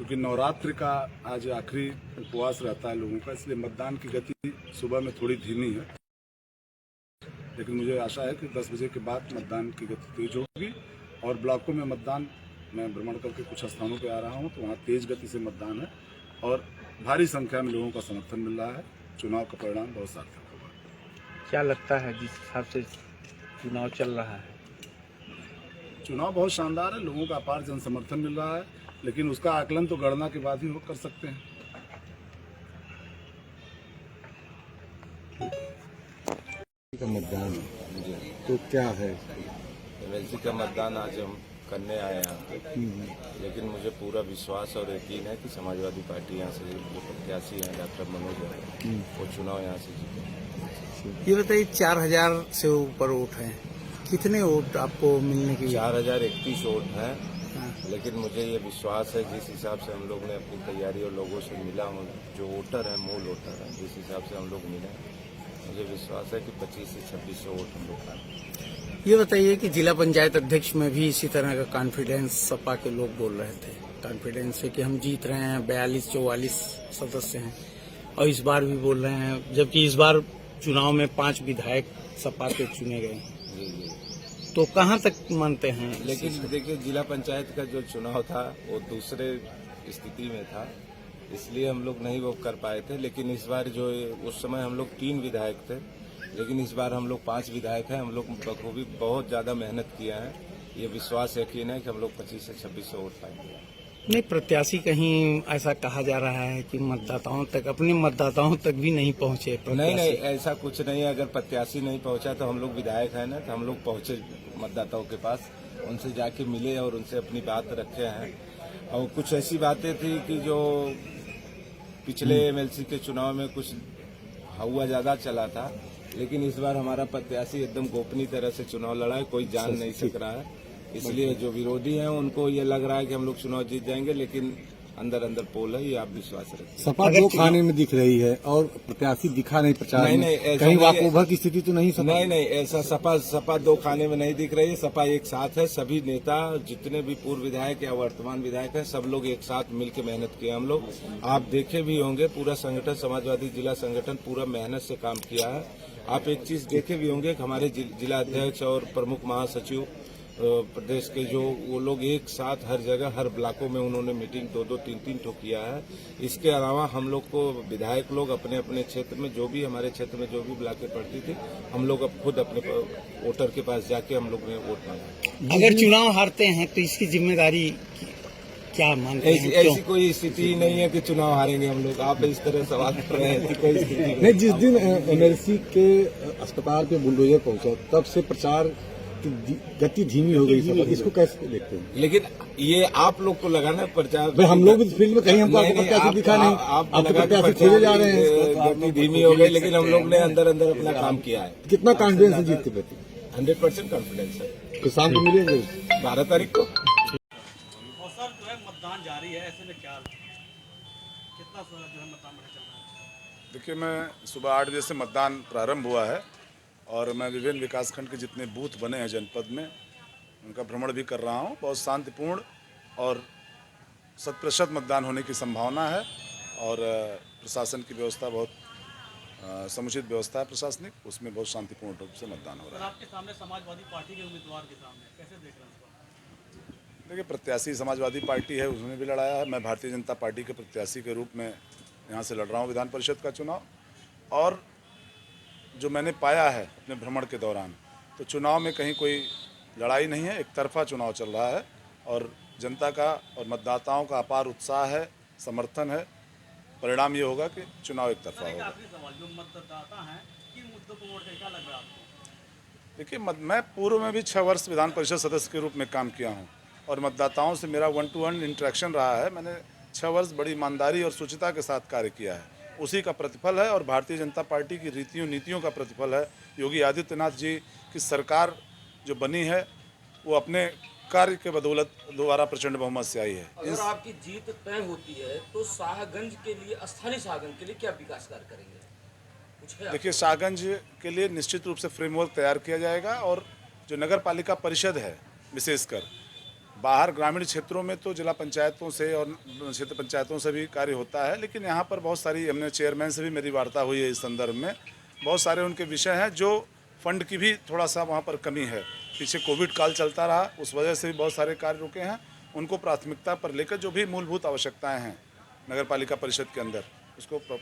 क्योंकि नवरात्रि का आज आखिरी उपवास रहता है लोगों का, इसलिए मतदान की गति सुबह में थोड़ी धीमी है। लेकिन मुझे आशा है कि 10 बजे के बाद मतदान की गति तेज होगी। और ब्लॉकों में मतदान, मैं भ्रमण करके कुछ स्थानों पर आ रहा हूँ, तो वहाँ तेज गति से मतदान है और भारी संख्या में लोगों का समर्थन मिल रहा है। चुनाव का परिणाम बहुत सार्थक होगा। क्या लगता है जिस हिसाब से चुनाव चल रहा है? चुनाव बहुत शानदार है, लोगों का अपार जन समर्थन मिल रहा है, लेकिन उसका आकलन तो गणना के बाद ही वो कर सकते हैं। का मतदान तो क्या है? एमएलसी का मतदान आज हम करने आए हैं, लेकिन मुझे पूरा विश्वास और यकीन है कि समाजवादी पार्टी यहाँ से जो प्रत्याशी हैं डॉक्टर मनोज है वो चुनाव यहाँ से जीते। ये बताइए, 4000 से ऊपर वोट हैं, कितने वोट आपको मिलने की? 4031 वोट हैं, लेकिन मुझे ये विश्वास है जिस हिसाब से हम लोग ने अपनी तैयारी और लोगों से मिला हूँ, जो वोटर है मूल वोटर है, जिस हिसाब से हम लोग मिले, मुझे विश्वास है कि 25 से 2600 वोट हम लोग पाएंगे। ये बताइए कि जिला पंचायत अध्यक्ष में भी इसी तरह का कॉन्फिडेंस सपा के लोग बोल रहे थे, कॉन्फिडेंस है कि हम जीत रहे हैं, 42-44 सदस्य हैं, और इस बार भी बोल रहे हैं, जबकि इस बार चुनाव में 5 विधायक सपा के चुने गए। जी। तो कहाँ तक मानते हैं? लेकिन देखिए, जिला पंचायत का जो चुनाव था वो दूसरे स्थिति में था, इसलिए हम लोग नहीं वो कर पाए थे। लेकिन इस बार जो उस समय हम लोग 3 विधायक थे, लेकिन इस बार हम लोग 5 विधायक हैं। हम लोग बखूबी बहुत ज्यादा मेहनत किया है, ये विश्वास यकीन है कि हम लोग 25 से 2600 वोट पाएंगे। नहीं, प्रत्याशी कहीं ऐसा कहा जा रहा है कि मतदाताओं तक, अपने मतदाताओं तक भी नहीं पहुंचे। नहीं, ऐसा कुछ नहीं है। अगर प्रत्याशी नहीं पहुंचा तो हम लोग विधायक हैं ना, तो हम लोग पहुंचे मतदाताओं के पास, उनसे जाके मिले और उनसे अपनी बात रखे हैं। और कुछ ऐसी बातें थी कि जो पिछले एमएलसी के चुनाव में कुछ हवा ज्यादा चला था, लेकिन इस बार हमारा प्रत्याशी एकदम गोपनीय तरह से चुनाव लड़ा है, कोई जान नहीं सक रहा है। इसलिए जो विरोधी हैं उनको ये लग रहा है कि हम लोग चुनाव जीत जाएंगे, लेकिन अंदर अंदर पोल है, ये आप विश्वास रखें। सपा 2 खाने में दिख रही है और प्रत्याशी दिखा नहीं प्रचार में। नहीं, कहीं वाकओवर की स्थिति तो नहीं? नहीं, ऐसा सपा 2 खाने में नहीं दिख रही है। सपा एक साथ है, सभी नेता जितने भी पूर्व विधायक या वर्तमान विधायक हैं, सब लोग एक साथ मिलकर मेहनत किए। हम लोग, आप देखे भी होंगे, पूरा संगठन, समाजवादी जिला संगठन पूरा मेहनत से काम किया है। आप एक चीज देखे भी होंगे कि हमारे जिला अध्यक्ष और प्रमुख महासचिव प्रदेश के जो, वो लोग एक साथ हर जगह, हर ब्लॉकों में उन्होंने मीटिंग 2-2, 3-3 ठो किया है। इसके अलावा हम लोग को विधायक लोग अपने अपने क्षेत्र में, जो भी हमारे क्षेत्र में जो भी ब्लॉकें पड़ती थी, हम लोग अब खुद अपने वोटर के पास जाके हम लोग ने वोट मांगा। अगर चुनाव हारते हैं तो इसकी जिम्मेदारी क्या मानते हैं? ऐसी कोई स्थिति ही नहीं है कि चुनाव हारेंगे हम लोग। आप इस तरह सवाल कर रहे हैं, कोई स्थिति नहीं। जिस दिन एमएलसी के अस्पताल पे बुलडोजर पहुंचा, तब से प्रचार की गति धीमी हो गई। इसको कैसे देखते हैं? लेकिन ये आप लोग को लगा ना प्रचार, हम लोग इस फील्ड में कहीं हमको प्रत्याशी दिखा नहीं, आप प्रत्याशी ठेले जा रहे हैं। गति धीमी हो गई, लेकिन हम लोग ने अंदर अंदर अपना काम किया है। कितना कॉन्फिडेंस है जीत के प्रति? 100% कॉन्फिडेंस है। तो शाम को मिलेंगे 12 तारीख को। सर, जो है मतदान जारी है, ऐसे में क्या कितना जो है मतदान चल रहा है? देखिए, मैं सुबह 8 बजे से मतदान प्रारंभ हुआ है और मैं विभिन्न विकासखंड के जितने बूथ बने हैं जनपद में, उनका भ्रमण भी कर रहा हूं। बहुत शांतिपूर्ण और 100% मतदान होने की संभावना है और प्रशासन की व्यवस्था बहुत समुचित व्यवस्था है प्रशासनिक, उसमें बहुत शांतिपूर्ण रूप से मतदान हो रहा है। आपके सामने समाजवादी पार्टी के उम्मीदवार के सामने कैसे देख रहे हैं उसको? देखिए, प्रत्याशी समाजवादी पार्टी है, उसने भी लड़ाया है। मैं भारतीय जनता पार्टी के प्रत्याशी के रूप में यहाँ से लड़ रहा हूँ विधान परिषद का चुनाव। और जो मैंने पाया है अपने भ्रमण के दौरान, तो चुनाव में कहीं कोई लड़ाई नहीं है, एक तरफा चुनाव चल रहा है और जनता का और मतदाताओं का अपार उत्साह है, समर्थन है। परिणाम ये होगा कि चुनाव एक तरफा होगा। आखिरी सवाल, जो मतदाता हैं, किन मुद्दों को वोट दें, क्या लग रहा है आपको? देखिए, मैं पूर्व में भी 6 वर्ष विधान परिषद सदस्य के रूप में काम किया हूँ और मतदाताओं से मेरा 1-to-1 इंटरेक्शन रहा है। मैंने 6 वर्ष बड़ी ईमानदारी और शुचिता के साथ कार्य किया है, उसी का प्रतिफल है और भारतीय जनता पार्टी की रीतियों नीतियों का प्रतिफल है। योगी आदित्यनाथ जी की सरकार जो बनी है, वो अपने कार्य के बदौलत दोबारा प्रचंड बहुमत से आई है। अगर आपकी जीत तय होती है तो शाहगंज के लिए, स्थानीय शाहगंज के लिए क्या विकास कार्य करेंगे? कुछ है? देखिए, शाहगंज के लिए निश्चित रूप से फ्रेमवर्क तैयार किया जाएगा और जो नगर पालिका परिषद है, विशेषकर बाहर ग्रामीण क्षेत्रों में तो जिला पंचायतों से और क्षेत्र पंचायतों से भी कार्य होता है, लेकिन यहाँ पर बहुत सारी हमने चेयरमैन से भी मेरी वार्ता हुई है इस संदर्भ में। बहुत सारे उनके विषय हैं जो फंड की भी थोड़ा सा वहाँ पर कमी है। पीछे कोविड काल चलता रहा, उस वजह से भी बहुत सारे कार्य रुके हैं। उनको प्राथमिकता पर लेकर जो भी मूलभूत आवश्यकताएं हैं नगर पालिका परिषद के अंदर उसको क्या